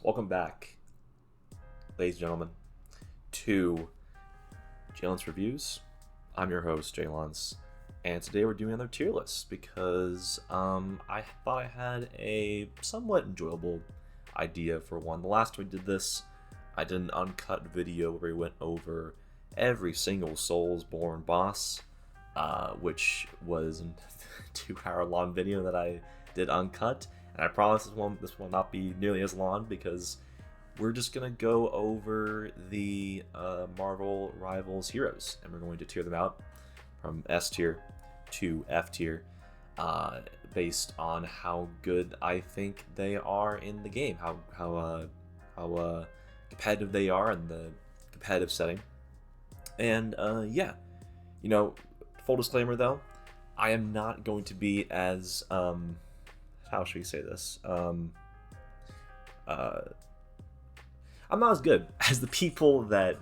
Welcome back, ladies and gentlemen, to Jlunce Reviews. I'm your host, Jlunce, and today we're doing another tier list because I thought I had a somewhat enjoyable idea for one. The last time we did this, I did an uncut video where we went over every single Soulsborne boss, which was a 2-hour long video that I did uncut. And I promise this will not be nearly as long because we're just going to go over the Marvel Rivals heroes, and we're going to tier them out from S tier to F tier based on how good I think they are in the game, how competitive they are in the competitive setting. And yeah, full disclaimer though, I am not going to be as how should we say this? I'm not as good as the people that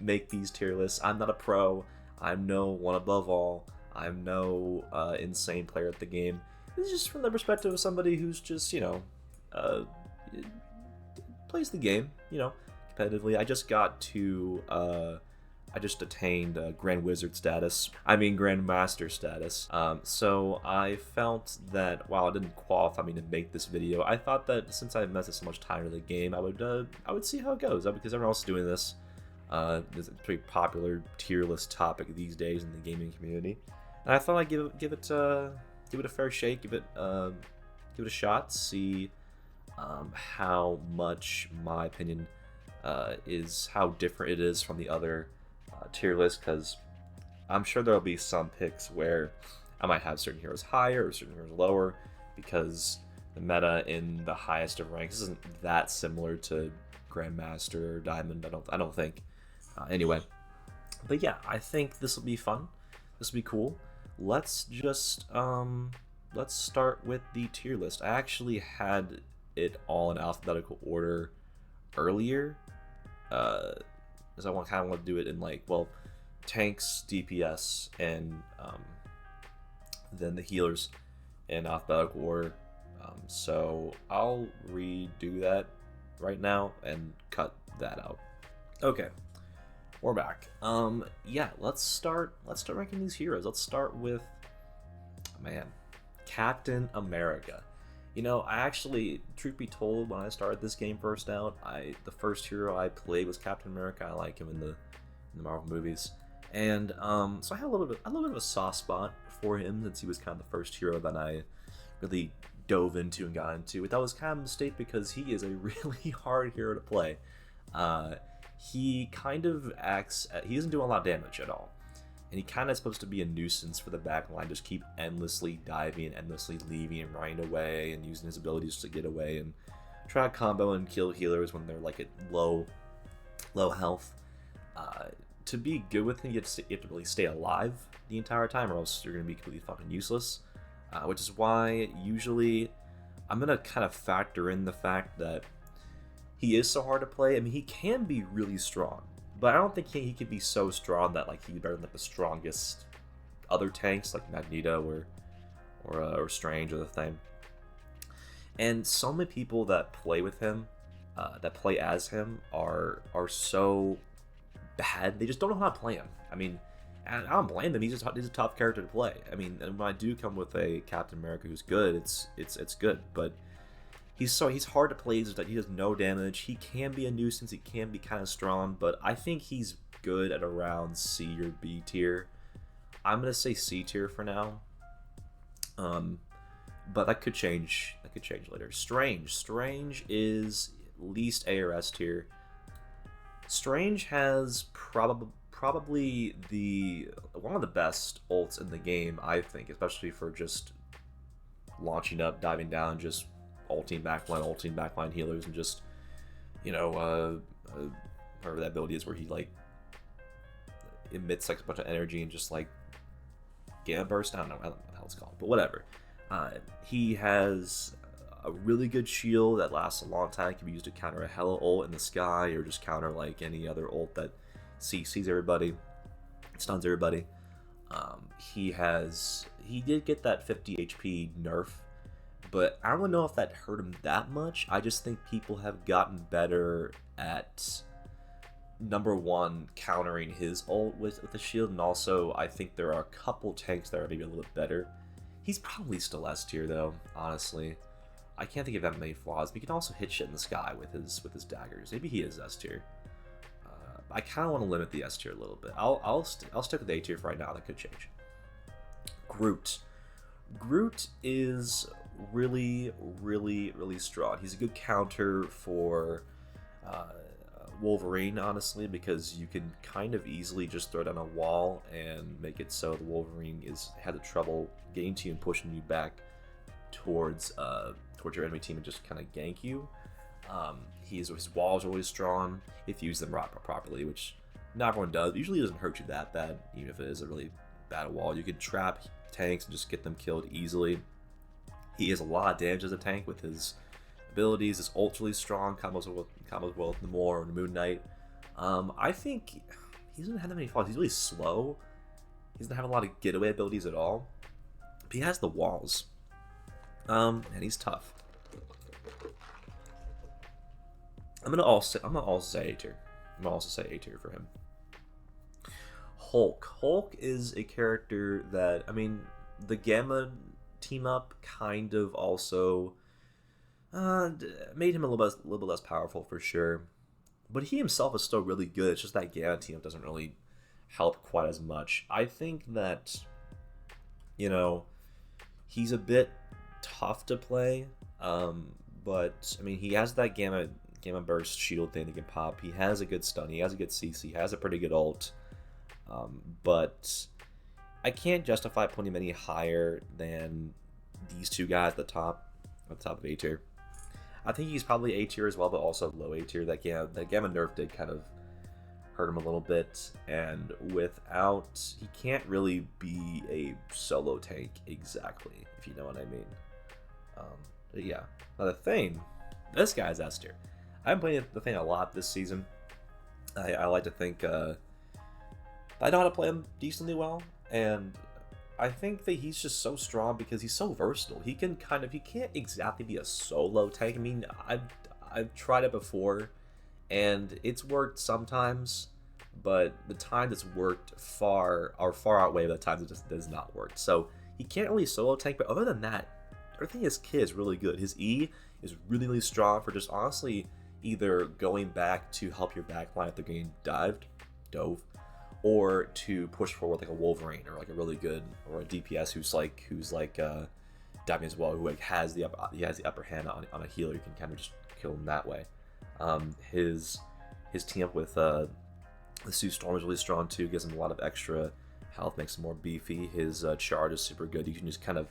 make these tier lists. I'm not a pro. I'm no one above all. I'm no insane player at the game. This is just from the perspective of somebody who's just, plays the game, competitively. I just attained Grand Wizard status. Grand Master status. So I felt that while I didn't qualify me to make this video, I thought that since I invested so much time into the game, I would see how it goes. Because everyone else is doing this. It's a pretty popular tier list topic these days in the gaming community, and I thought I'd give it a fair shake, give it a shot, see how much my opinion is, how different it is from the other tier list, because I'm sure there'll be some picks where I might have certain heroes higher or certain heroes lower, because the meta in the highest of ranks isn't that similar to Grandmaster or Diamond. I don't think. Anyway, but yeah, I think this will be fun. This will be cool. Let's just let's start with the tier list. I actually had it all in alphabetical order earlier, because I kind of want to do it in tanks, DPS, and then the healers in alphabetical order. So I'll redo that right now and cut that out. Okay, we're back. Yeah, let's start ranking these heroes. Let's start with Captain America. I actually, truth be told, when I started this game first out, the first hero I played was Captain America. I like him in the Marvel movies, and so I had a little bit of a soft spot for him since he was kind of the first hero that I really dove into and got into. That was kind of a mistake because he is a really hard hero to play. He kind of he doesn't do a lot of damage at all. And he kind of supposed to be a nuisance for the backline, just keep endlessly diving, endlessly leaving and running away, and using his abilities to get away and try to combo and kill healers when they're at low health. To be good with him, you have to really stay alive the entire time, or else you're going to be completely fucking useless. Which is why usually I'm going to kind of factor in the fact that he is so hard to play. He can be really strong, but I don't think he could be so strong that he'd be better than the strongest other tanks like Magneto or Strange or the Thing. And so many people that play with him, that play as him, are so bad. They just don't know how to play him. I don't blame them. He's a tough character to play. And when I do come with a Captain America who's good, it's good. But he's hard to play. He does no damage. He can be a nuisance. He can be kind of strong, but I think he's good at around C or B tier. I'm gonna say C tier for now. But that could change. That could change later. Strange is least A or S tier. Strange has probably one of the best ults in the game, I think, especially for just launching up, diving down, just ulting backline healers, and just whatever that ability is where he emits a bunch of energy and just gamma burst. I don't know how it's called, but whatever. He has a really good shield that lasts a long time. It can be used to counter a Hela ult in the sky, or just counter any other ult that sees everybody, stuns everybody. He did get that 50 HP nerf, but I don't know if that hurt him that much. I just think people have gotten better at, number one, countering his ult with the shield, and also I think there are a couple tanks that are maybe a little bit better. He's probably still S tier though, honestly. I can't think of that many flaws, but he can also hit shit in the sky with his daggers. Maybe he is S tier. I kind of want to limit the S tier a little bit. I'll stick with A tier for right now. That could change. Groot. Groot is really, really, really strong. He's a good counter for Wolverine, honestly, because you can kind of easily just throw down a wall and make it so the Wolverine had the trouble getting to you and pushing you back towards your enemy team and just kind of gank you. His walls are really strong if you use them properly, which not everyone does. Usually it doesn't hurt you that bad, even if it is a really bad wall. You can trap tanks and just get them killed easily. He has a lot of damage as a tank with his abilities. His ult's really strong, combos well with Namor and Moon Knight. I think he doesn't have that many flaws. He's really slow. He doesn't have a lot of getaway abilities at all. But he has the walls. And he's tough. I'm gonna also say A tier. I'm gonna also say A tier for him. Hulk. Hulk is a character that, I mean, the Gamma team up kind of also made him a little bit less powerful for sure. But he himself is still really good. It's just that Gamma team up doesn't really help quite as much. I think that, you know, he's a bit tough to play. But I mean, he has that Gamma burst shield thing that can pop. He has a good stun. He has a good CC. He has a pretty good ult. But I can't justify putting him any higher than these two guys at the top of A tier. I think he's probably A tier as well, but also low A tier. That Gamma nerf did kind of hurt him a little bit, and he can't really be a solo tank exactly, if you know what I mean. But yeah. Now the Thing, this guy's S tier. I've been playing the Thing a lot this season. I like to think I know how to play him decently well, and I think that he's just so strong because he's so versatile. He can't exactly be a solo tank. I mean, I've tried it before, and it's worked sometimes, but the times it's worked far outweigh the times it just does not work. So he can't really solo tank, but other than that, everything his kit is really good. His E is really, really strong for just honestly either going back to help your backline if they're getting dove, or to push forward like a Wolverine or like a really good, or a DPS who's like diving as well, who like has the upper hand on a healer. You can kind of just kill him that way. His team up with the Sue Storm is really strong too. Gives him a lot of extra health, makes him more beefy. His charge is super good. You can just kind of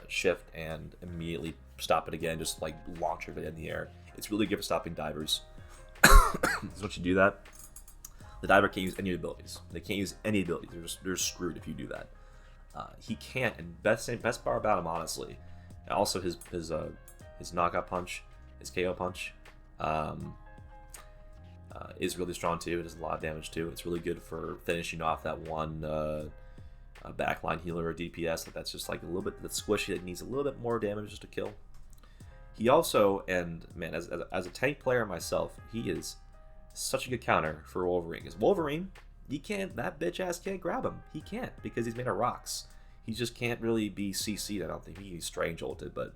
shift and immediately stop it again, just like launch it in the air. It's really good for stopping divers. So once you do that, the diver can't use any abilities. They can't use any abilities. They're screwed if you do that. He can't, and best part about him, honestly, and also his knockout punch, his KO punch, is really strong too. It does a lot of damage too. It's really good for finishing off that one backline healer or DPS that's just like a little bit that's squishy, that needs a little bit more damage just to kill. He also, and man, as a tank player myself, he is such a good counter for Wolverine. Because Wolverine, that bitch ass can't grab him. He can't, because he's made of rocks. He just can't really be CC'd, I don't think. He's strange ulted, but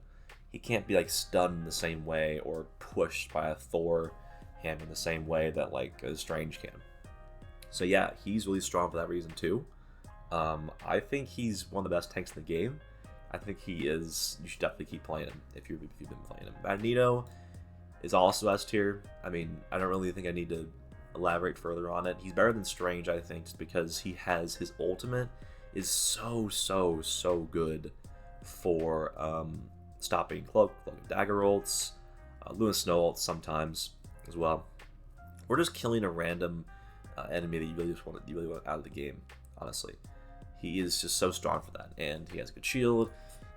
he can't be like stunned in the same way or pushed by a Thor hand in the same way that like a Strange can. So yeah, he's really strong for that reason too. I think he's one of the best tanks in the game. I think he is. You should definitely keep playing him if you've been playing him. Magneto is also S tier. I mean, I don't really think I need to elaborate further on it. He's better than Strange, I think, just because he has his ultimate is so good for stopping cloak and dagger ults, Luna Snow ults sometimes as well, or just killing a random enemy that you really want out of the game. Honestly, he is just so strong for that, and he has a good shield.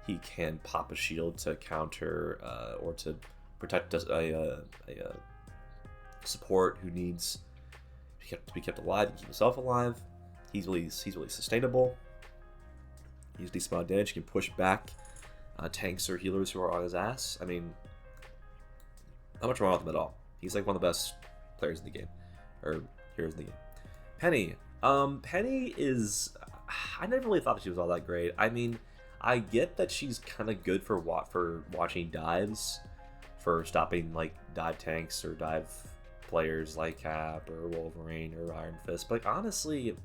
He can pop a shield to counter or to protect a support who needs to be kept alive and keep himself alive. He's really sustainable. He's decent amount of damage. He can push back tanks or healers who are on his ass. I mean, not much wrong with him at all. He's like one of the best players in the game, or heroes in the game. Penny. Penny is... I never really thought she was all that great. I mean, I get that she's kind of good for watching dives, for stopping like dive tanks or dive players like Cap or Wolverine or Iron Fist. But like, honestly,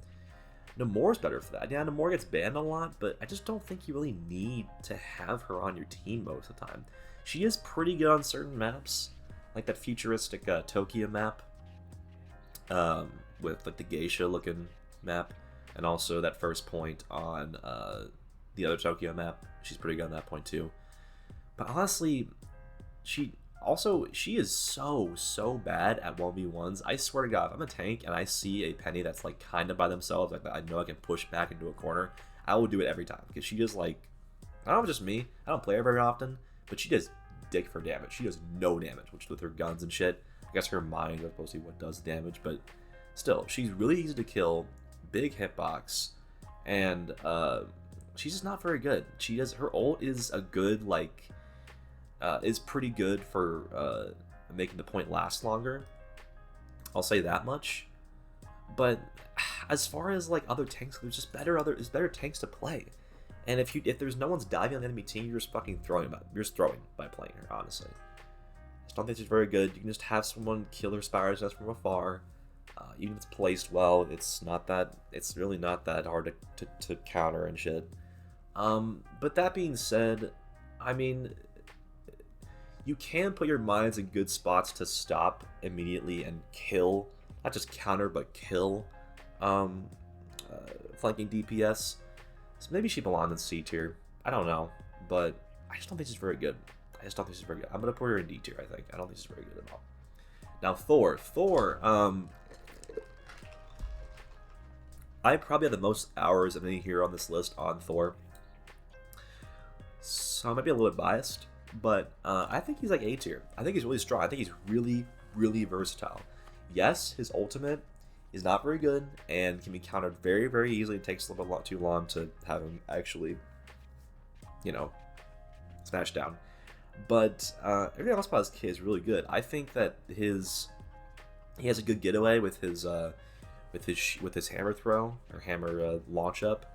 Namor's better for that. Yeah, Namor gets banned a lot, but I just don't think you really need to have her on your team most of the time. She is pretty good on certain maps, like that futuristic Tokyo map, with like the geisha looking map, and also that first point on the other Tokyo map. She's pretty good on that point too. But honestly, she is so bad at 1v1s. I swear to God, if I'm a tank and I see a Penny that's like kind of by themselves, like I know I can push back into a corner, I will do it every time, because she just like, I don't know if it's just me, I don't play her very often, but she does dick for damage. She does no damage, which with her guns and shit. I guess her mind is supposed to be what does damage, but still, she's really easy to kill, big hitbox, and she's just not very good. Her ult is a good like is pretty good for making the point last longer. I'll say that much. But as far as like other tanks, there's better tanks to play. And if there's no one's diving on the enemy team, you're just fucking throwing by playing her, honestly. I just don't think she's very good. You can just have someone kill her Spider's Nest from afar. Even if it's placed well, it's really not that hard to counter and shit. But that being said, I mean, you can put your mines in good spots to stop immediately and kill, not just counter, but kill flanking DPS. So maybe she belonged in C tier. I don't know, but I just don't think she's very good. I'm gonna put her in D tier, I think. I don't think she's very good at all. Now Thor. I probably have the most hours of any hero on this list on Thor. So I might be a little bit biased, but I think he's like A tier. I think he's really strong. I think he's really, really versatile. Yes, his ultimate is not very good and can be countered very, very easily. It takes a little bit too long to have him actually, smash down. But everything else about his kit is really good. I think that he has a good getaway with his hammer throw or hammer launch up.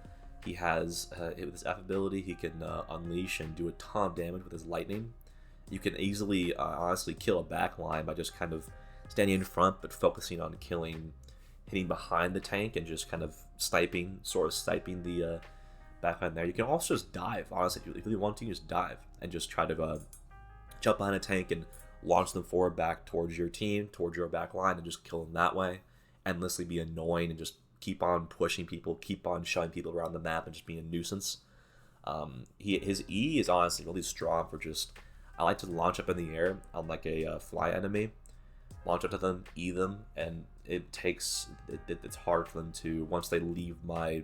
He has with his F ability, he can unleash and do a ton of damage with his lightning. You can easily, honestly, kill a backline by just kind of standing in front, but focusing on hitting behind the tank and just kind of sniping the backline there. You can also just dive, honestly. If you really want to, you just dive and just try to jump behind a tank and launch them forward back towards your team, towards your backline, and just kill them that way. Endlessly be annoying and just keep on pushing people, keep on shoving people around the map and just being a nuisance. His E is honestly really strong for just, I like to launch up in the air on like a fly enemy, launch up to them, E them, and it's hard for them to, once they leave my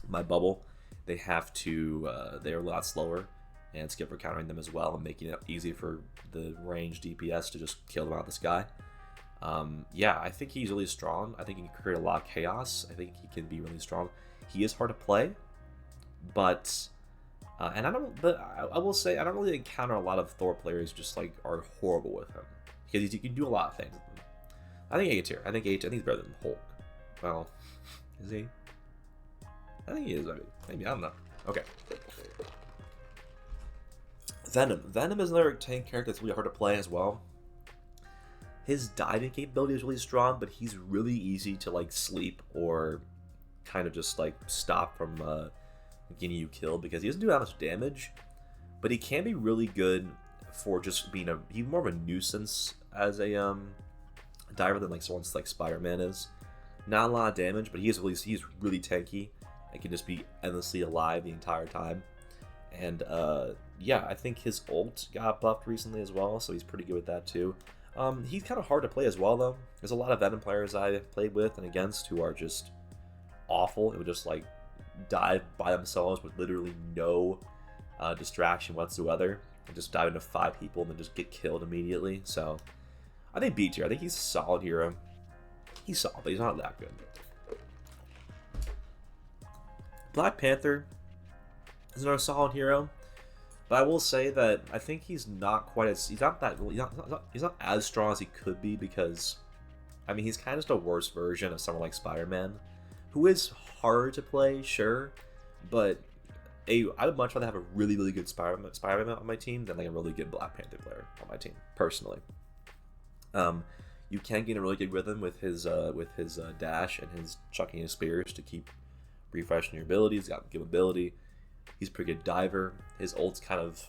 bubble, they're a lot slower, and it's good for countering them as well and making it easy for the ranged DPS to just kill them out of the sky. Yeah, I think he's really strong. I think he can create a lot of chaos. I think he can be really strong. He is hard to play, but I will say I don't really encounter a lot of Thor players just like are horrible with him, because you can do a lot of things with him. I think A tier. I think he's better than Hulk. Well, is he? I think he is. Maybe I don't know. Okay. Venom is another tank character that's really hard to play as well. His diving capability is really strong, but he's really easy to like sleep or kind of just like stop from getting you killed, because he doesn't do that much damage, but he can be really good for just being he's more of a nuisance as a diver than like someone like Spider-Man is. Not a lot of damage, but he's really tanky and can just be endlessly alive the entire time. And yeah, I think his ult got buffed recently as well, so he's pretty good with that too. He's kind of hard to play as well, though. There's a lot of Venom players I've played with and against who are just awful. It would just like dive by themselves with literally no distraction whatsoever, and just dive into 5 people and then just get killed immediately. So I think B tier. I think he's a solid hero. He's solid, but he's not that good. Black Panther is another solid hero. But I will say that I think he's not quite as he's not as strong as he could be, because I mean he's kind of just a worse version of someone like Spider-Man, who is hard to play, sure, but I would much rather have a really good Spider-Man on my team than like a really good Black Panther player on my team personally. You can get a really good rhythm with his dash and his chucking his spears to keep refreshing your abilities. He's got good ability. He's a pretty good diver. His ult's kind of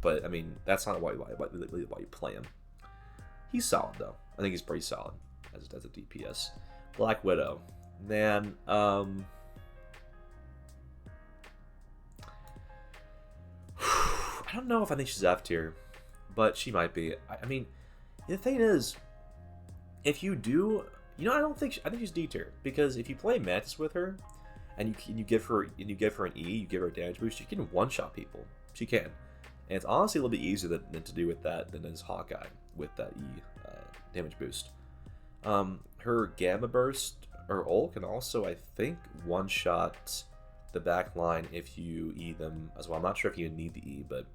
but I mean that's not why you play him. He's solid though. I think he's pretty solid as a DPS. Black Widow, man. I don't know if I think she's F tier, but she might be. I mean, the thing is, if you do, I don't think I think she's D tier, because if you play Mantis with her, and you give her an E, you give her a damage boost, she can one shot people. She can, and it's honestly a little bit easier than to do with that than as Hawkeye with that E damage boost. Her Gamma Burst or ult can also, I think, one shot the back line if you E them as well. I'm not sure if you need the E, but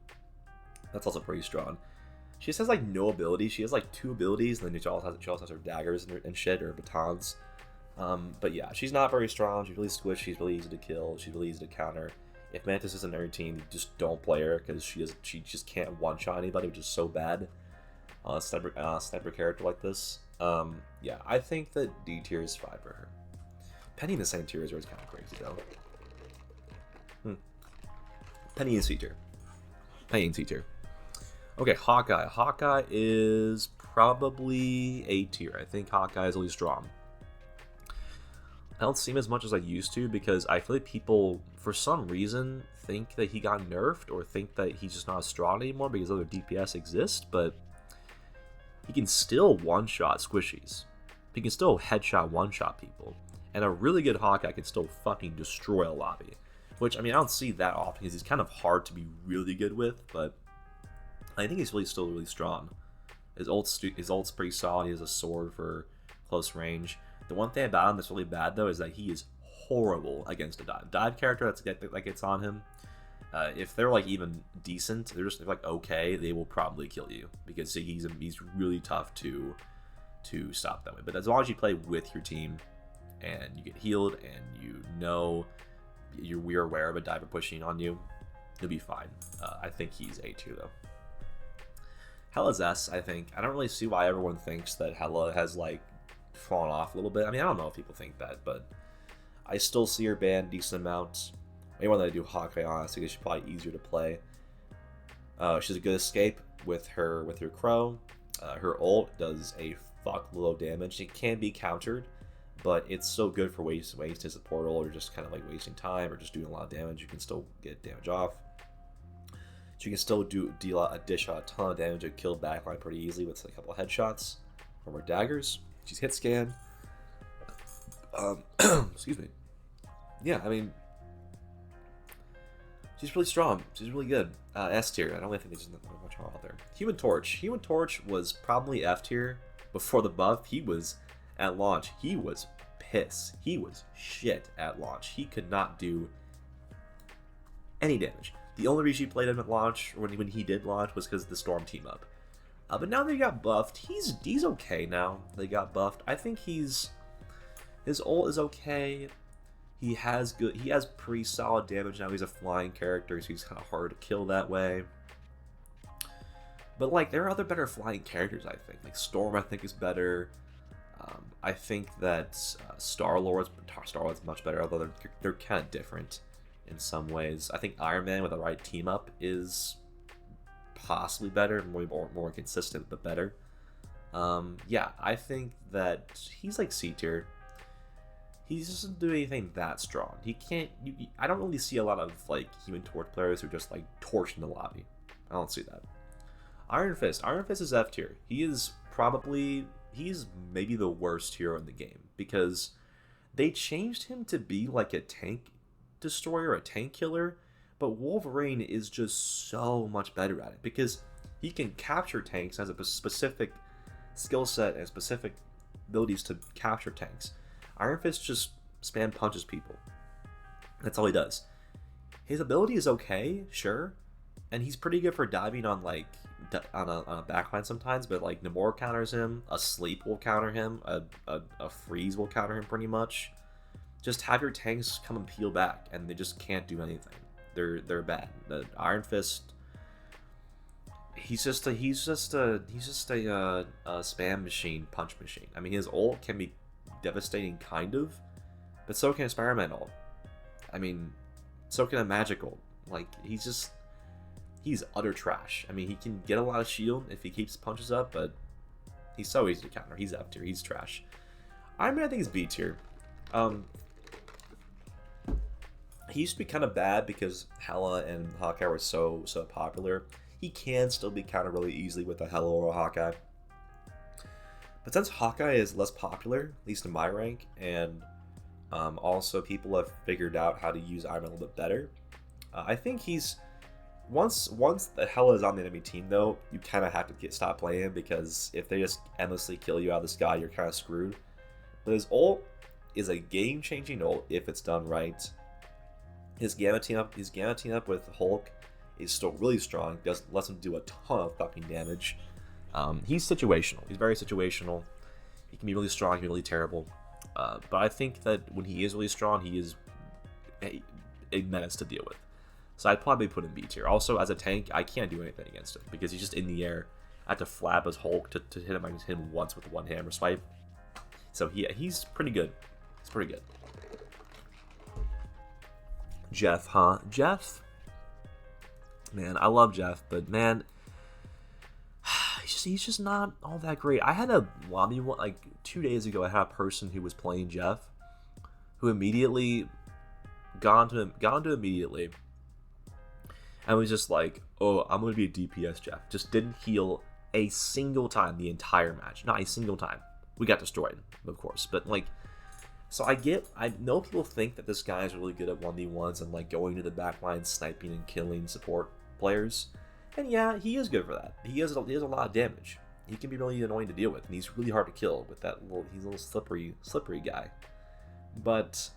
that's also pretty strong. She just has like no ability. She has like 2 abilities, and then she also has her daggers and shit, or batons. But yeah, she's not very strong. She's really squishy. She's really easy to kill. She's really easy to counter. If Mantis isn't on your team, you just don't play her, because she just can't one shot anybody, which is so bad on a sniper character like this. Yeah, I think that D tier is fine for her. Penny in the same tier is kind of crazy though. Penny in C tier. Penny in C tier. Okay, Hawkeye. Hawkeye is probably A tier. I think Hawkeye is really strong. I don't see him as much as I used to, because I feel like people, for some reason, think that he got nerfed, or think that he's just not as strong anymore because other DPS exist, but he can still one-shot squishies. He can still headshot one-shot people. And a really good Hawkeye can still fucking destroy a lobby. Which, I mean, I don't see that often, because he's kind of hard to be really good with, but I think he's still really strong. His ult's pretty solid. He has a sword for close range. The one thing about him that's really bad, though, is that he is horrible against a dive character that gets on him. If they're like even decent, they're just like okay, they will probably kill you, because he's really tough to stop that way. But as long as you play with your team and you get healed and we're aware of a diver pushing on you, you'll be fine. I think he's A tier though. Hella's S, I think. I don't really see why everyone thinks that Hella has like fallen off a little bit. I mean, I don't know if people think that, but I still see her banned decent amounts. Maybe when I do Hawkeye, honestly, because she's probably easier to play. She's a good escape with her crow. Her ult does a fuckload of damage. It can be countered, but it's so good for wasting his portal, or just kind of like wasting time, or just doing a lot of damage. You can still get damage off. She can still dish out a ton of damage and kill backline pretty easily with a couple of headshots from her daggers. She's hit scan. Excuse me. Yeah, I mean, she's really strong. She's really good. S tier. I don't really think there's much wrong out there. Human Torch. Human Torch was probably F tier before the buff. He was at launch. He was piss. He was shit at launch. He could not do any damage. The only reason he played him at launch, or when he did launch, was because of the Storm team up. But now they got buffed. He's okay now. They got buffed. I think his ult is okay. He has pretty solid damage now. He's a flying character, so he's kind of hard to kill that way. But like, there are other better flying characters, I think. Like Storm, I think, is better. I think that Star-Lord's much better, although they're kind of different in some ways. I think Iron Man with the right team up is possibly better, more consistent, but better. Yeah, I think that he's like C tier. He doesn't do anything that strong. He can't. I don't really see a lot of like Human Torch players who are just like torching the lobby. I don't see that. Iron Fist. Iron Fist is F tier. He's maybe the worst hero in the game, because they changed him to be like a tank destroyer, a tank killer, but Wolverine is just so much better at it, because he can capture tanks, has a specific skill set and specific abilities to capture tanks. Iron Fist just spam punches people. That's all he does. His ability is okay, sure, and he's pretty good for diving on like on a backline sometimes. But like Namor counters him, a sleep will counter him, a freeze will counter him pretty much. Just have your tanks come and peel back, and they just can't do anything. They're bad. The Iron Fist, he's just a spam machine, punch machine. I mean, his ult can be devastating, kind of, but so can his Spider-Man ult. I mean, so can a magic ult. Like, he's utter trash. I mean, he can get a lot of shield if he keeps punches up, but he's so easy to counter. He's F tier. He's trash. I think he's B tier. He used to be kind of bad because Hela and Hawkeye were so popular. He can still be countered really easily with a Hela or a Hawkeye. But since Hawkeye is less popular, at least in my rank, and also people have figured out how to use Iron Man a little bit better, I think he's... Once the Hela is on the enemy team, though, you kind of have to stop playing him, because if they just endlessly kill you out of the sky, you're kind of screwed. But his ult is a game-changing ult if it's done right. His Gamma team up with Hulk is still really strong. Lets him do a ton of fucking damage. He's situational. He's very situational. He can be really strong, he can be really terrible. But I think that when he is really strong, he is a menace to deal with. So I'd probably put him B tier. Also, as a tank, I can't do anything against him because he's just in the air. I have to flap as Hulk to hit him. I can hit him once with one hammer swipe. So he's pretty good. He's pretty good. Jeff, huh? Jeff? Man, I love Jeff, but man, he's just not all that great. I had a lobby like 2 days ago. I had a person who was playing Jeff, who immediately got to him immediately, and was just like, "Oh, I'm gonna be a DPS Jeff." Just didn't heal a single time the entire match, not a single time. We got destroyed, of course, but like. So I know people think that this guy is really good at 1v1s and like going to the backline, sniping and killing support players. And yeah, he is good for that. He has a lot of damage. He can be really annoying to deal with, and he's really hard to kill with that he's a little slippery guy. But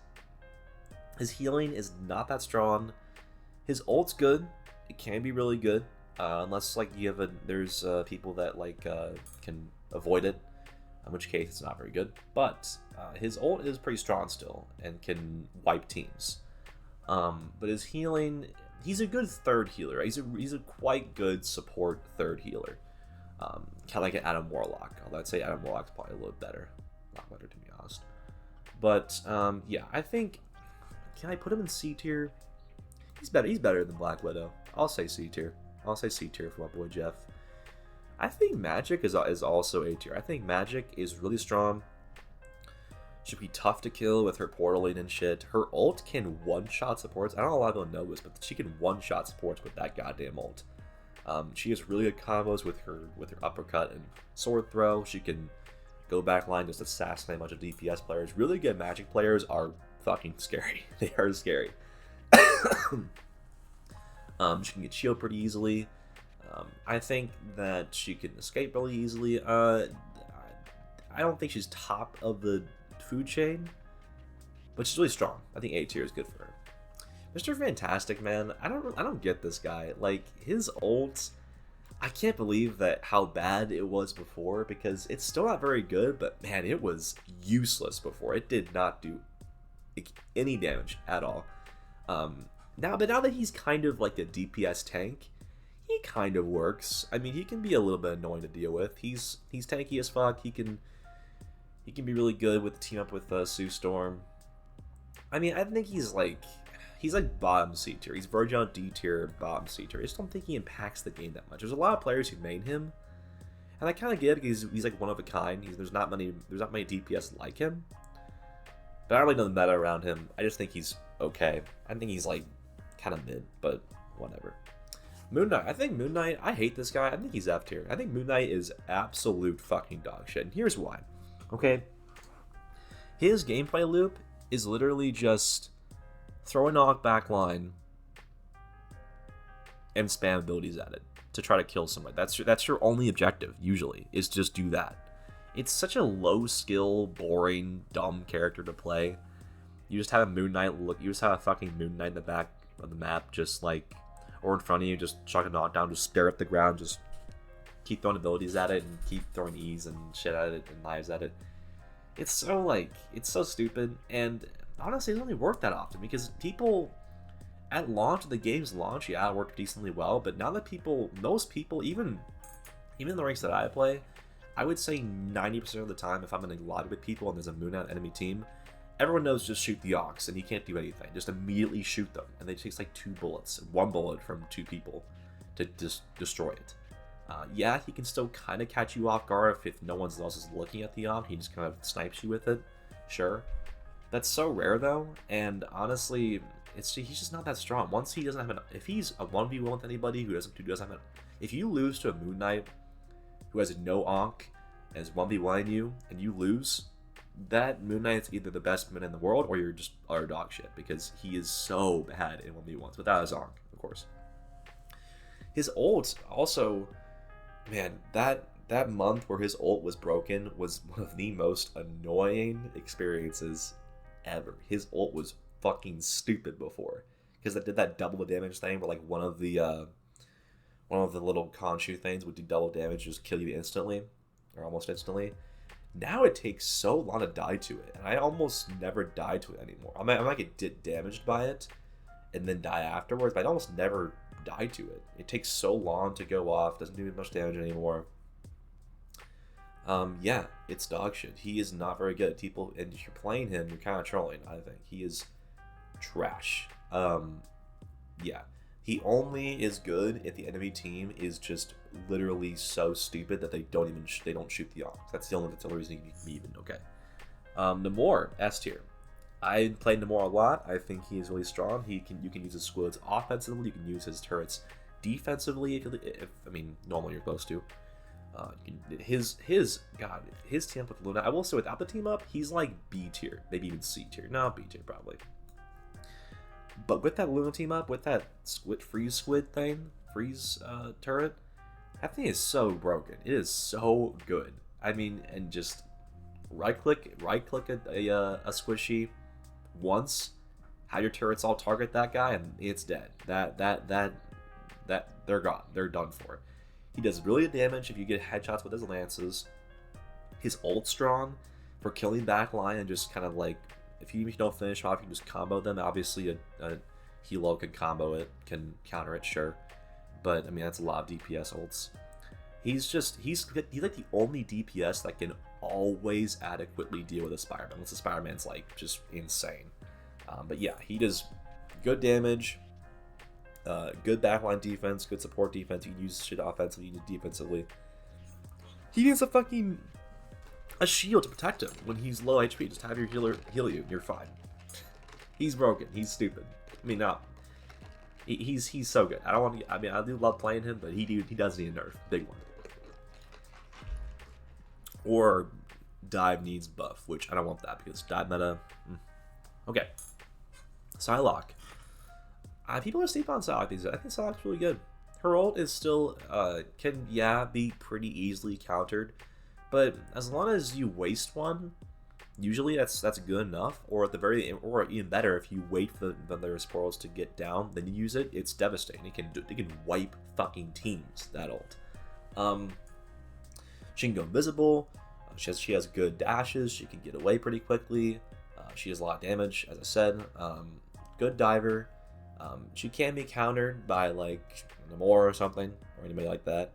his healing is not that strong. His ult's good. It can be really good. Unless like there's people that like can avoid it. In which case it's not very good, but his ult is pretty strong still and can wipe teams. But his healing, he's a good third healer. He's a quite good support third healer. Kind of like an Adam Warlock, although I'd say Adam Warlock's probably a little better, a lot better to be honest. But yeah, I think, can I put him in C tier? He's better than Black Widow. I'll say C tier. I'll say C tier for my boy Jeff. I think Magic is also A tier. I think Magic is really strong. Should be tough to kill with her portaling and shit. Her ult can one-shot supports. I don't know a lot of people know this, but she can one-shot supports with that goddamn ult. She has really good combos with her uppercut and sword throw. She can go backline, just assassinate a bunch of DPS players. Really good Magic players are fucking scary. They are scary. She can get shield pretty easily. I think that she can escape really easily. I don't think she's top of the food chain, but she's really strong. I think A tier is good for her. Mr. Fantastic, man, I don't get this guy. Like, his ult, I can't believe that how bad it was before, because it's still not very good, but man, it was useless before. It did not do any damage at all. Now that he's kind of like a DPS tank, he kind of works. I mean, he can be a little bit annoying to deal with. He's tanky as fuck. He can be really good with the team up with Sue Storm. I mean, I think he's like bottom C tier. He's Virgin on D tier, bottom C tier. I just don't think he impacts the game that much. There's a lot of players who main him, and I kind of get it because he's like one of a kind. There's not many DPS like him, but I don't really know the meta around him. I just think he's okay. I think he's like kind of mid, but whatever. Moon Knight. I think Moon Knight, I hate this guy. I think he's F tier. I think Moon Knight is absolute fucking dog shit. And here's why. Okay? His gameplay loop is literally just throw a knockback line and spam abilities at it to try to kill somebody. That's your only objective, usually, is just do that. It's such a low skill, boring, dumb character to play. You just have a Moon Knight you just have a fucking Moon Knight in the back of the map, just like, or in front of you, just chuck a knockdown, just stare at the ground, just keep throwing abilities at it and keep throwing E's and shit at it and knives at it. It's so like, it's so stupid, and honestly, it doesn't really work that often because people at launch, the game's launch, yeah, it worked decently well, but now that most people, even in the ranks that I play, I would say 90% of the time, if I'm in a lobby with people and there's a Moon Knight enemy team, everyone knows just shoot the Ox, and he can't do anything. Just immediately shoot them, and it takes like 2 bullets, 1 bullet from 2 people to just destroy it. Yeah, he can still kind of catch you off guard if no one else is looking at the Ox. He just kind of snipes you with it, sure. That's so rare though, and honestly, he's just not that strong. Once he doesn't have if he's a 1v1 with anybody who doesn't have if you lose to a Moon Knight who has no Ankh and is 1v1 you, and you lose, that Moon Knight's either the best Moon Knight in the world or you're just utter dog shit, because he is so bad in 1v1s, without his Ankh, of course. His ult also, man, that month where his ult was broken was one of the most annoying experiences ever. His ult was fucking stupid before, because it did that double damage thing where like one of the little Khonshu things would do double damage, just kill you instantly, or almost instantly. Now it takes so long to die to it, and I almost never die to it anymore. I might get damaged by it and then die afterwards, but I almost never die to it. It takes so long to go off, doesn't do much damage anymore. Yeah, it's dog shit. He is not very good. People, and if you're playing him, you're kind of trolling, I think. He is trash. Yeah. He only is good if the enemy team is just literally so stupid that they don't shoot the Ox. That's the only reason he can be even okay. Namor, S tier. I played Namor a lot. I think he is really strong. You can use his squids offensively. You can use his turrets defensively. I mean, normally you're supposed to. His team up with Luna. I will say, without the team up, he's like B tier, maybe even C tier. No, B tier probably. But with that Luna team up, with that freeze squid thing, freeze turret, that thing is so broken. It is so good. I mean, and just right click a squishy once, have your turrets all target that guy, and it's dead. That they're gone. They're done for. He does really good damage if you get headshots with his lances. His ult's strong for killing backline and just kind of like, if you don't finish off, you can just combo them. Obviously, a Hilo can combo it, can counter it, sure. But, I mean, that's a lot of DPS ults. He's like the only DPS that can always adequately deal with a Spider-Man, unless the Spider-Man's, like, just insane. But yeah, he does good damage, good backline defense, good support defense. You can use shit offensively, you can use defensively. He needs a shield to protect him when he's low HP. Just have your healer heal you, and you're fine. He's broken. He's stupid. I mean, no. He's so good. I do love playing him, but he does need a nerf, big one. Or dive needs buff, which I don't want that because dive meta. Okay. Psylocke. People are sleeping on Psylocke these days. I think Psylocke's really good. Her ult is still can be pretty easily countered. But as long as you waste one, usually that's good enough. Or even better, if you wait for the spores to get down, then you use it. It's devastating. It can wipe fucking teams. That ult. She can go invisible. She has good dashes. She can get away pretty quickly. She does a lot of damage, as I said. Good diver. She can be countered by like Namor or something, or anybody like that.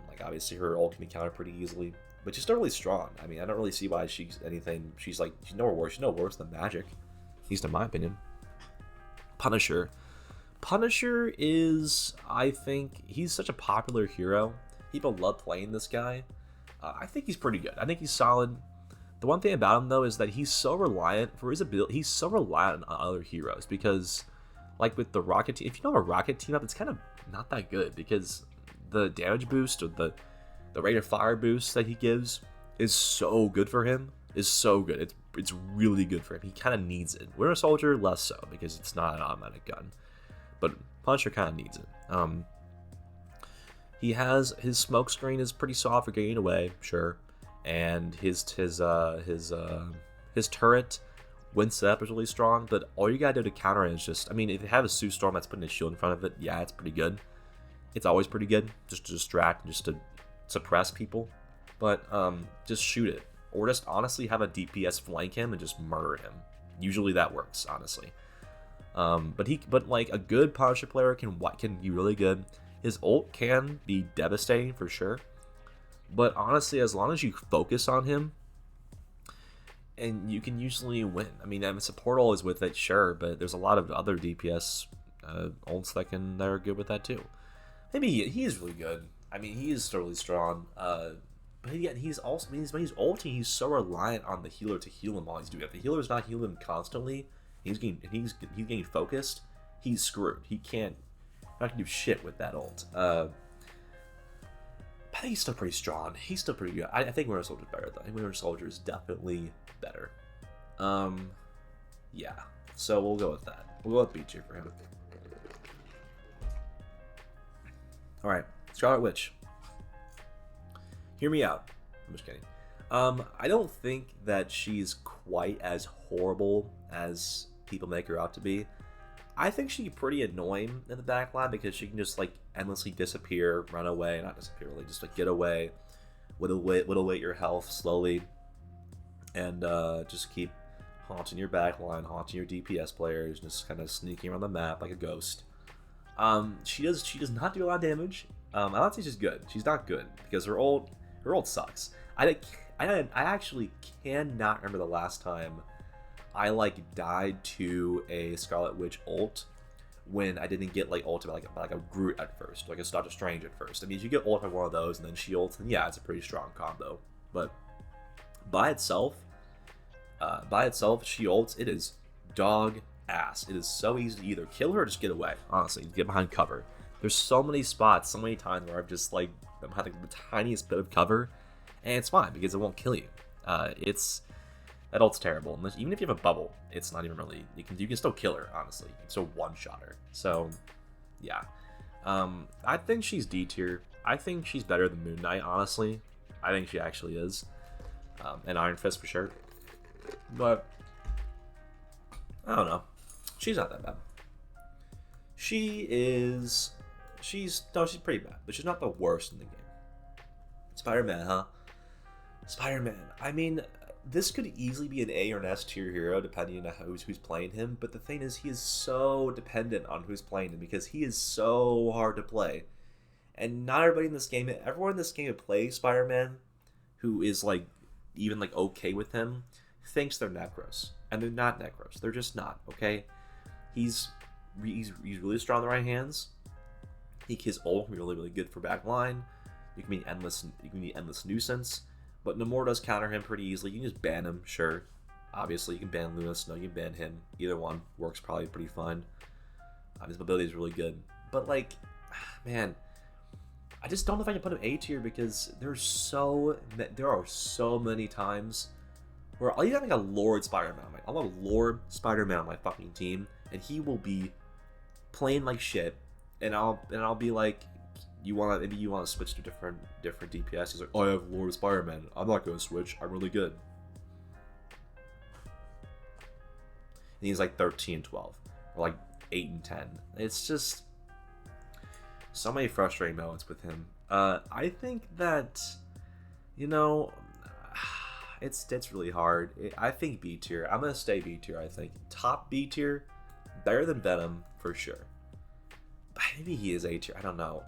Like, obviously her ult can be countered pretty easily, but she's still really strong. I mean, I don't really see why she's anything. She's no worse than Magic, at least in my opinion. Punisher is, I think, he's such a popular hero. People love playing this guy. I think he's pretty good. I think he's solid. The one thing about him though is that he's so reliant for his ability. He's so reliant on other heroes because, like with the Rocket team, if you know a Rocket team up, it's kind of not that good because the damage boost or the rate of fire boost that he gives is so good for him. Is so good. It's really good for him. He kind of needs it. Winter Soldier less so because it's not an automatic gun, but Punisher kind of needs it. He has his smoke screen is pretty soft for getting away, sure, and his turret Wind Setup is really strong, but all you gotta do to counter it is just, I mean, if you have a Sue Storm that's putting a shield in front of it, yeah, it's pretty good. It's always pretty good, just to distract, just to suppress people. But just shoot it, or just honestly have a DPS flank him and just murder him. Usually that works, honestly. But like a good Punisher player can be really good. His ult can be devastating for sure, but honestly, as long as you focus on him, and you can usually win. I mean, support ult is with it, sure, but there's a lot of other DPS ults that are good with that too. Maybe he is really good. I mean, he is really strong. But yet he's also, when he's ulting, he's so reliant on the healer to heal him while he's doing it. If the healer's not healing him constantly, he's getting focused, he's screwed. He can't do shit with that ult. But he's still pretty strong. He's still pretty good. I think Winter Soldier's better though. I think Winter Soldier is definitely better. Yeah. So we'll go with that. We'll go with B tier for him. All right, Scarlet Witch. Hear me out. I'm just kidding. I don't think that she's quite as horrible as people make her out to be. I think she's pretty annoying in the backline because she can just like endlessly disappear, run away, not disappear really, just like get away, whittle away your health slowly, and just keep haunting your backline, haunting your DPS players, just kind of sneaking around the map like a ghost. She does not do a lot of damage. I don't think she's good. She's not good because her ult sucks. I actually cannot remember the last time I like died to a Scarlet Witch ult when I didn't get like ulted by like a Groot at first, like a Doctor Strange at first. I mean, if you get ulted by one of those and then she ults, then yeah, it's a pretty strong combo. But by itself, she ults, it is dog ass. It is so easy to either kill her or just get away. Honestly, get behind cover. There's so many spots, so many times where I'm having the tiniest bit of cover, and it's fine because it won't kill you. That ult's terrible. Even if you have a bubble, it's not even really. You can still kill her. Honestly, you can still one-shot her. So, yeah. I think she's D tier. I think she's better than Moon Knight. Honestly, I think she actually is, and Iron Fist for sure. But I don't know. She's not that bad. She's pretty bad, but she's not the worst in the game. Spider-Man, huh? Spider-Man. I mean, this could easily be an A or an S tier hero depending on who's playing him, but the thing is, he is so dependent on who's playing him because he is so hard to play. And not everybody in this game, everyone in this game who plays Spider-Man, who is like even like okay with him, thinks they're Necros, and they're not Necros. They're just not. Okay, he's really strong in the right hands. His ult can be really good for back line. You can be endless nuisance, but Namor does counter him pretty easily. You can just ban him, sure. Obviously, you can ban Luna Snow, you can ban him. Either one works probably pretty fine. His ability is really good, but like, man, I just don't know if I can put him A tier because there are so many times where I'll even have like a Lord Spider-Man. I'll have a Lord Spider-Man on my fucking team, and he will be playing like shit, and I'll be like, maybe you want to switch to different DPS. He's like, oh, I have Lord Spider-Man. I'm not going to switch. I'm really good. And he's like 13, 12, or like 8 and 10. It's just so many frustrating moments with him. I think that, it's really hard. I think B tier. I'm gonna stay B tier. I think top B tier, better than Venom for sure. Maybe he is A tier. I don't know.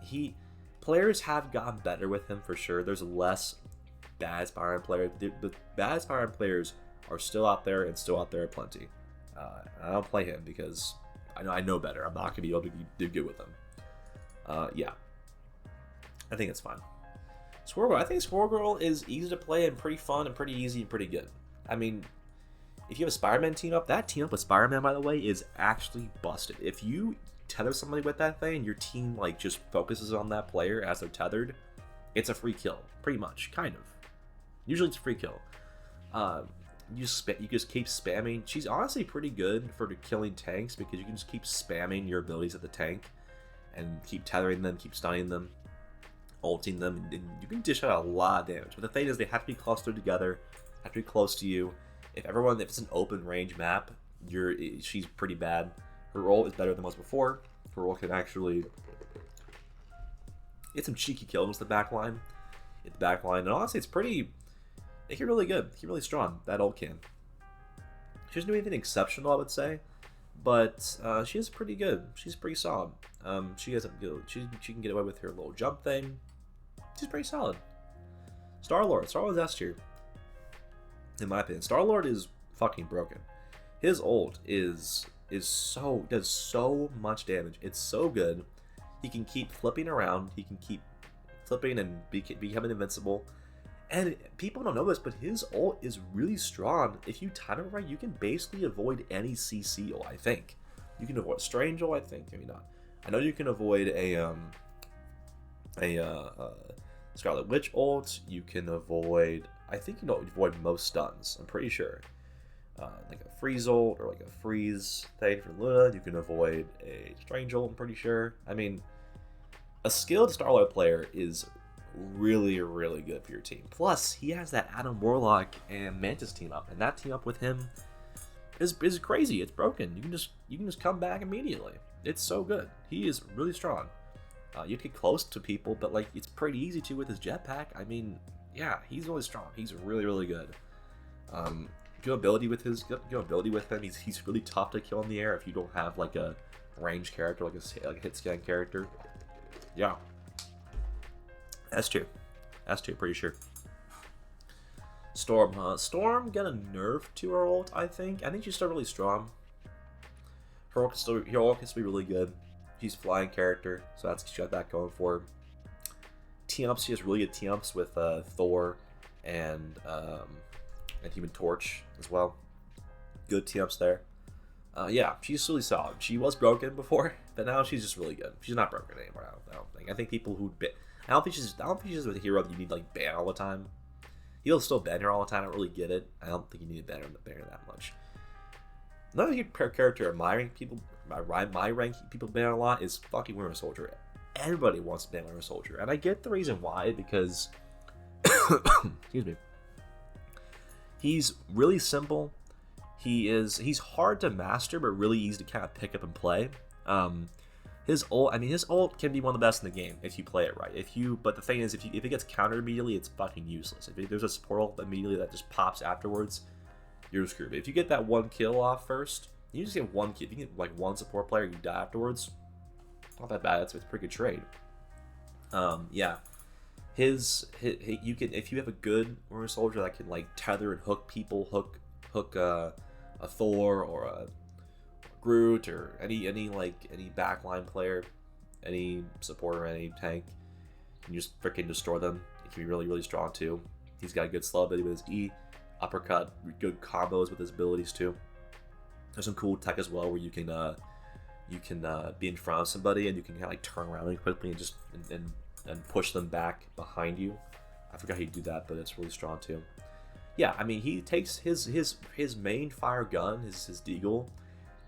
Players have gotten better with him for sure. There's less bad Spider-Man players. The bad Spider-Man players are still out there and still out there plenty. I don't play him because I know better. I'm not gonna be able to do good with him. Yeah, I think it's fine. Squirrel Girl. I think Squirrel Girl is easy to play and pretty fun and pretty easy and pretty good. I mean, if you have a Spider-Man team up, that team up with Spider-Man, by the way, is actually busted. If you tether somebody with that thing, your team like just focuses on that player as they're tethered, it's a free kill, pretty much, kind of. Usually it's a free kill. You just keep spamming. She's honestly pretty good for killing tanks because you can just keep spamming your abilities at the tank and keep tethering them, keep stunning them, ulting them, and you can dish out a lot of damage. But the thing is, they have to be clustered together, have to be close to you. if it's an open range map, she's pretty bad. Her ult is better than was before. Her ult can actually get some cheeky kills in the back line. And honestly, it's pretty. It can really good. It can really strong. That ult can. She doesn't do anything exceptional, I would say, but she is pretty good. She's pretty solid. She has she can get away with her little jump thing. She's pretty solid. Star-Lord's S tier, in my opinion. Star-Lord is fucking broken. His ult does so much damage. It's so good. He can keep flipping around. He can keep flipping and becoming invincible. And people don't know this, but his ult is really strong. If you time it right, you can basically avoid any CC ult, I think. You can avoid Strange ult, I think. Maybe not. I know you can avoid a Scarlet Witch ult. You can avoid, I think you know, avoid most stuns. I'm pretty sure. Like a freeze ult or like a freeze thing for Luna. You can avoid a Strange ult, I'm pretty sure. I mean, a skilled Star-Lord player is really, really good for your team. Plus, he has that Adam Warlock and Mantis team up, and that team up with him is crazy. It's broken. You can just come back immediately. It's so good. He is really strong. You get close to people, but like it's pretty easy to with his jetpack. I mean, yeah, he's really strong. He's really, really good. Good ability with him. He's really tough to kill in the air if you don't have like a ranged character, like a hit scan character. Yeah. S2, pretty sure. Storm, Storm got a nerf to her ult, I think. I think she's still really strong. Her ult can still be really good. She's a flying character, so she's got that going for her. Team-ups, she has really good team-ups with Thor and Human Torch as well. Good team-ups there. Yeah, she's really solid. She was broken before, but now she's just really good. She's not broken anymore, I don't think. I think people who I don't think she's a hero that you need to like ban all the time. He'll still ban her all the time. I don't really get it. I don't think you need to ban her that much. Another good character in my rank people ban a lot is fucking Winter Soldier. Everybody wants to ban Winter Soldier, and I get the reason why, because excuse me. He's really simple. He's hard to master, but really easy to kind of pick up and play. His ult can be one of the best in the game if you play it right. But the thing is, if it gets countered immediately, it's fucking useless. If there's a support ult immediately that just pops afterwards, you're screwed. But if you get that one kill off first, you just get one kill. If you get like one support player, you die afterwards. Not that bad. It's a pretty good trade. Yeah. You can, if you have a good Winter Soldier that can like tether and hook people, hook a Thor or a Groot or any backline player, any supporter, any tank, and you just freaking destroy them. It can be really, really strong too. He's got a good slow ability with his E, uppercut, good combos with his abilities too. There's some cool tech as well where you can be in front of somebody and you can kind of like turn around really quickly and just and push them back behind you. I forgot how you do that, but it's really strong too. Yeah, I mean, he takes his main fire gun, his Deagle,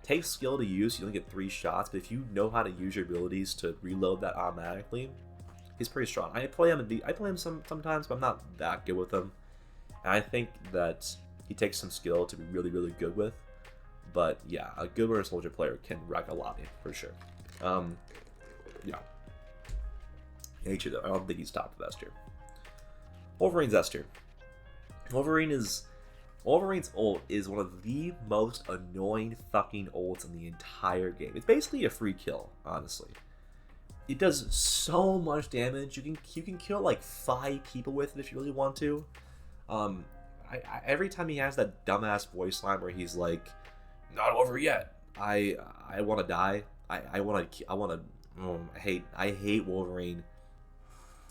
takes skill to use. You only get 3 shots, but if you know how to use your abilities to reload that automatically, he's pretty strong. I play him sometimes, but I'm not that good with him. And I think that he takes some skill to be really, really good with. But yeah, a good Winter Soldier player can wreck a lobby for sure. Yeah. H though, I don't think he's top of S tier. Wolverine's S tier. Wolverine's ult is one of the most annoying fucking ults in the entire game. It's basically a free kill, honestly. It does so much damage. You can kill like 5 people with it if you really want to. Every time he has that dumbass voice line where he's like, "Not over yet. I want to die. I hate Wolverine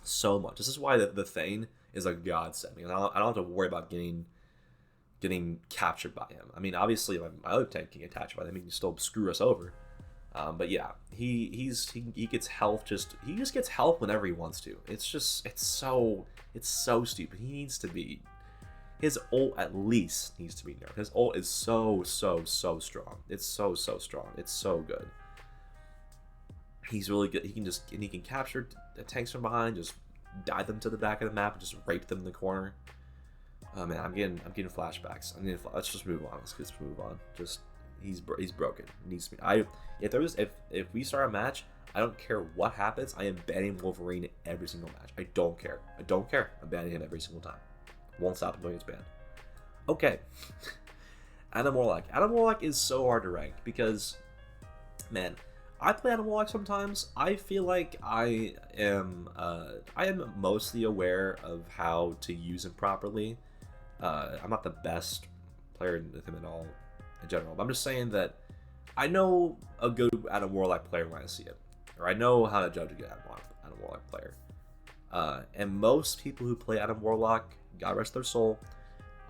so much. This is why the Thane is a godsend. I don't have to worry about getting captured by him. I mean, obviously my other tank can get captured by him. He can still screw us over. But yeah, he gets health. He just gets health whenever he wants to. It's so stupid. His ult at least needs to be nerfed. His ult is so strong. It's so strong. It's so good. He's really good. He can capture the tanks from behind, just dive them to the back of the map, and just rape them in the corner. Oh man, I'm getting flashbacks. Let's just move on. Let's just move on. Just he's broken. He needs to be. If we start a match, I don't care what happens. I am banning Wolverine every single match. I don't care. I don't care. I'm banning him every single time. Won't stop until he gets banned. Okay. Adam Warlock. Adam Warlock is so hard to rank because, man, I play Adam Warlock sometimes. I feel like I am mostly aware of how to use him properly. I'm not the best player with him at all in general, but I'm just saying that I know a good Adam Warlock player when I see it, or I know how to judge a good Adam Warlock player. And most people who play Adam Warlock, God rest their soul,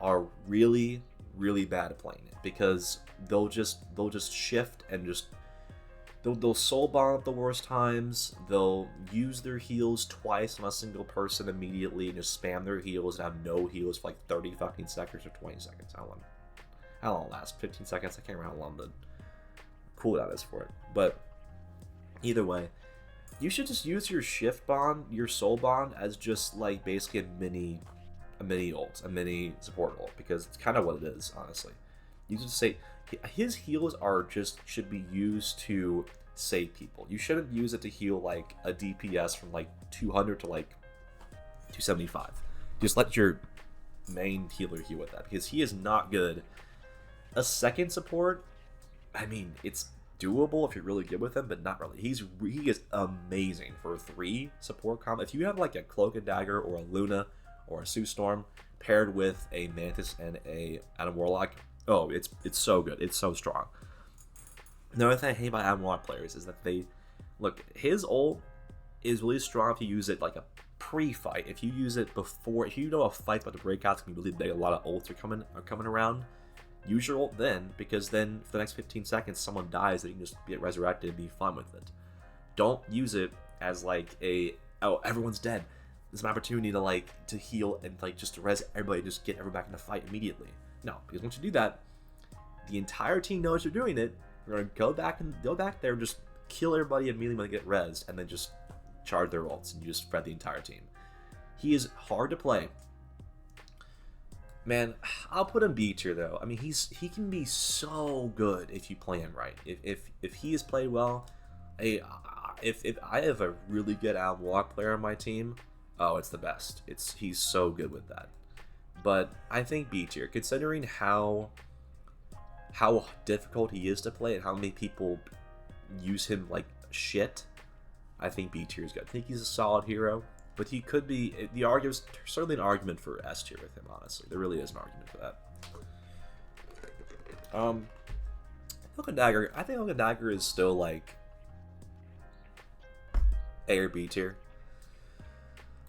are really, really bad at playing it because they'll just shift and just they'll soul bomb at the worst times. They'll use their heals twice on a single person immediately and just spam their heals and have no heals for like 30 fucking seconds or 20 seconds. How long it lasts? 15 seconds? I can't remember how long the cooldown is for it. But either way, you should just use your shift bond, your soul bond, as just like basically a mini ult, a mini support ult, because it's kind of what it is, honestly. You just say his heals should be used to save people. You shouldn't use it to heal like a DPS from like 200 to like 275. Just let your main healer heal with that because he is not good. A second support, I mean, it's doable if you're really good with him, but not really. He is amazing for a 3 support combo. If you have like a Cloak and Dagger or a Luna or a Sue Storm paired with a Mantis and a Adam Warlock, oh, it's so good. It's so strong. Another thing I hate about Adam Warlock players is that his ult is really strong if you use it like a pre-fight. If you use it before, if you know a fight's about to break out, it's gonna be really big, a lot of ults are coming around. Use your ult then, because then for the next 15 seconds, someone dies that you can just get resurrected and be fun with it. Don't use it as like everyone's dead. There's an opportunity to heal and just to res everybody, just get everyone back in the fight immediately. No, because once you do that, the entire team knows you're doing it. You're gonna go back there and just kill everybody immediately when they get rezzed, and then just charge their ults, and you just spread the entire team. He is hard to play. Man, I'll put him B tier though. I mean, he can be so good if you play him right. If he is played well, if I have a really good Adam Warlock player on my team, oh, it's the best. He's so good with that. But I think B tier, considering how difficult he is to play and how many people use him like shit, I think B tier is good. I think he's a solid hero, but he could be. There's certainly an argument for S tier with him. Honestly, there really is an argument for that. Hook and Dagger. I think Hook and Dagger is still like A or B tier.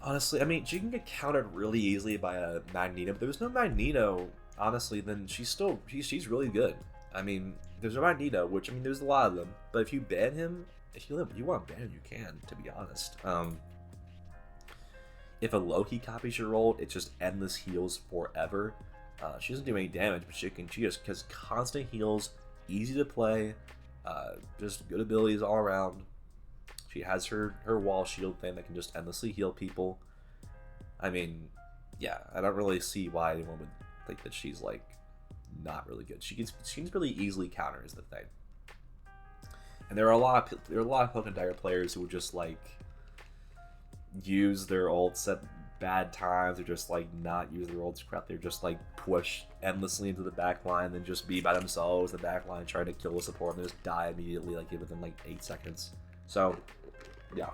Honestly, I mean, she can get countered really easily by a Magneto, but if there's no Magneto, honestly, then she's really good. I mean, if there's no Magneto, which, I mean, there's a lot of them, but if you ban him, if you want to ban him, you can, to be honest. If a Loki copies your ult, it's just endless heals forever. She doesn't do any damage, but she just has constant heals, easy to play, just good abilities all around. She has her wall shield thing that can just endlessly heal people. I mean, yeah, I don't really see why anyone would think that she's like not really good. She can really easily counter is the thing. And there are a lot of Hook and Dagger players who would just like use their ults at bad times, or just like not use their ults crap. They're just like push endlessly into the back line, then just be by themselves in the back line trying to kill the support and just die immediately, like within like 8 seconds. So yeah,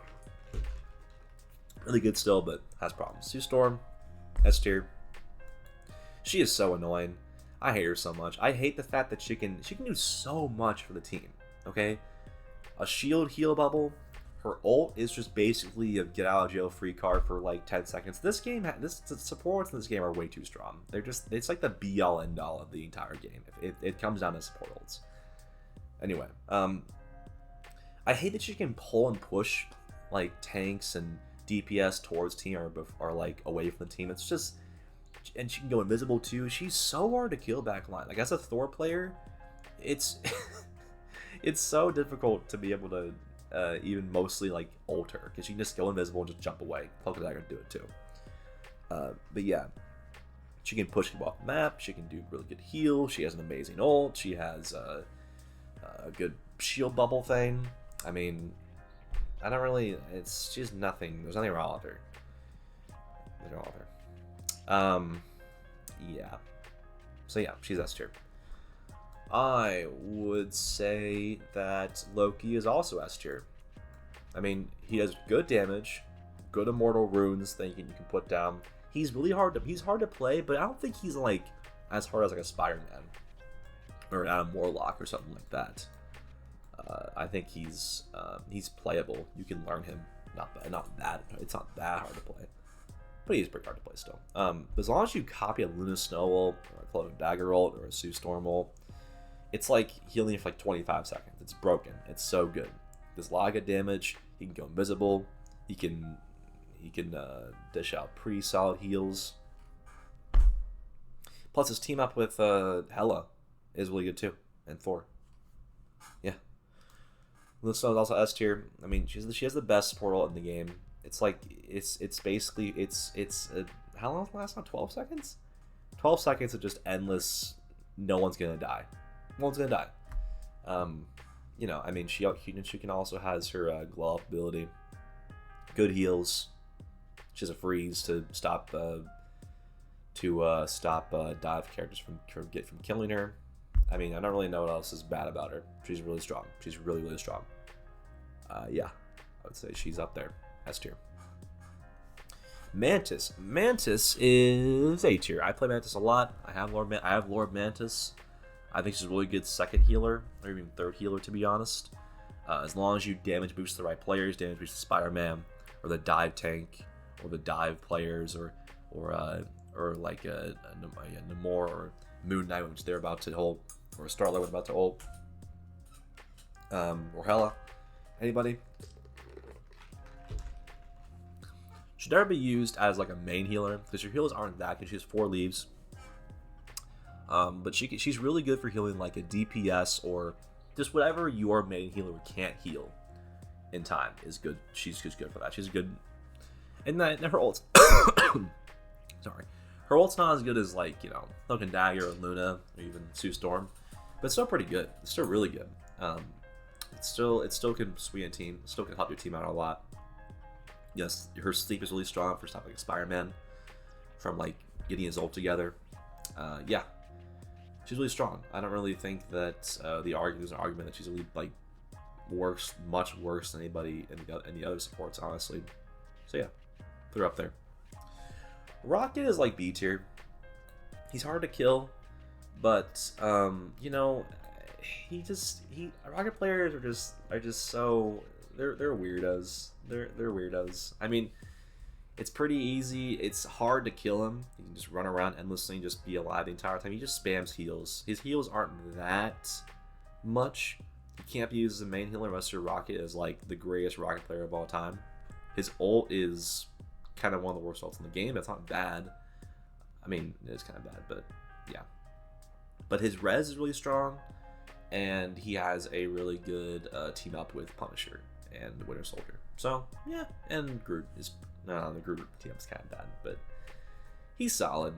really good still, but has problems. Sue Storm, S tier. She is so annoying. I hate her so much. I hate the fact that she can do so much for the team. Okay, a shield heal bubble. Her ult is just basically a get out of jail free card for like 10 seconds. This supports in this game are way too strong. It's like the be all end all of the entire game. It comes down to support ults. Anyway, I hate that she can pull and push like tanks and DPS towards team or like away from the team. It's just, and she can go invisible too. She's so hard to kill back line. Like as a Thor player, it's it's so difficult to be able to even mostly like ult her, because you can just go invisible and just jump away. Cloak and Dagger do it too. But yeah, She can push people off the map. She can do really good heal. She has an amazing ult. She has a good shield bubble thing. I mean, I don't really. She's nothing. There's nothing wrong with her. There's nothing wrong with her. Yeah. So yeah, she's S tier. I would say that Loki is also S tier. I mean, he has good damage, good immortal runes that you can put down. He's really hard to play, but I don't think he's like as hard as like a Spider-Man or an Adam Warlock or something like that. I think he's playable. You can learn him. It's not that hard to play, but he's pretty hard to play still. As long as you copy a Luna Snow ult or a Cloak Dagger ult or a Sue Storm ult, it's like healing for like 25 seconds. It's broken. It's so good. There's a lot of good damage. He can go invisible. He can dish out pretty solid heals. Plus his team up with Hela is really good too, and Thor. Yeah. Luna Snow is also S tier. I mean, she has the best support ult in the game. It's like it's basically how long does it last now? 12 seconds? 12 seconds of just endless. No one's gonna die. No one's gonna die. You know, I mean, she can also has her glow up ability. Good heals. She has a freeze to stop dive characters from killing her. I mean, I don't really know what else is bad about her. She's really strong. She's really, really strong. Yeah, I would say she's up there. S tier. Mantis. Mantis is A tier. I play Mantis a lot. I have Lord Mantis. I think she's a really good second healer, or even third healer, to be honest. As long as you damage boost the right players, damage boost the Spider-Man, or the dive tank, or the dive players, or like a Namor or Moon Knight, which they're about to hold, or Starlight about to hold, or Hela. Anybody? Should never be used as like a main healer because your healers aren't that good. She has 4 leaves, but she's really good for healing like a DPS or just whatever your main healer can't heal in time is good. She's just good for that. She's good, and her ult's sorry, her ult's not as good as like Cloak and Dagger or Luna or even Sue Storm, but it's still pretty good. It's still really good. It still can sweeten a team. It still can help your team out a lot. Yes, her sleep is really strong for stuff like Spider-Man, from like getting his ult together. Yeah, she's really strong. I don't really think that there's an argument that she's really like much worse than anybody in the other supports, honestly. So yeah, put her up there. Rocket is like B tier. He's hard to kill, but Rocket players are just so they're weirdos. They're weirdos. I mean, it's pretty easy. It's hard to kill him. You can just run around endlessly and just be alive the entire time. He just spams heals. His heals aren't that much. You can't be used as a main healer unless your Rocket is like the greatest Rocket player of all time. His ult is kind of one of the worst ults in the game. It's not bad. I mean, it is kind of bad, but yeah. But his res is really strong, and he has a really good team up with Punisher and Winter Soldier. So yeah, and Groot is the Groot team up's kind of bad, but he's solid.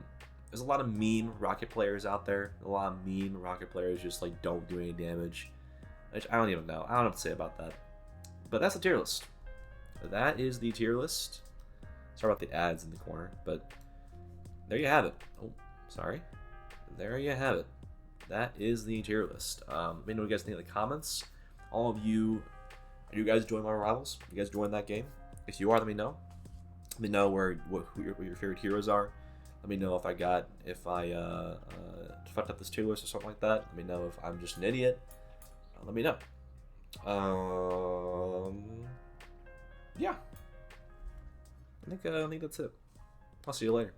There's a lot of meme Rocket players out there. A lot of meme Rocket players just like don't do any damage, which I don't even know. I don't know what to say about that. But that's the tier list. That is the tier list. Sorry about the ads in the corner, but there you have it. Oh, sorry. There you have it. That is the tier list. Let me know what you guys think in the comments. All of you, are you guys joining my rivals? You guys join that game? If you are, let me know. Let me know who your favorite heroes are. Let me know if I fucked up this tier list or something like that. Let me know if I'm just an idiot. Let me know. Yeah. I think that's it. I'll see you later.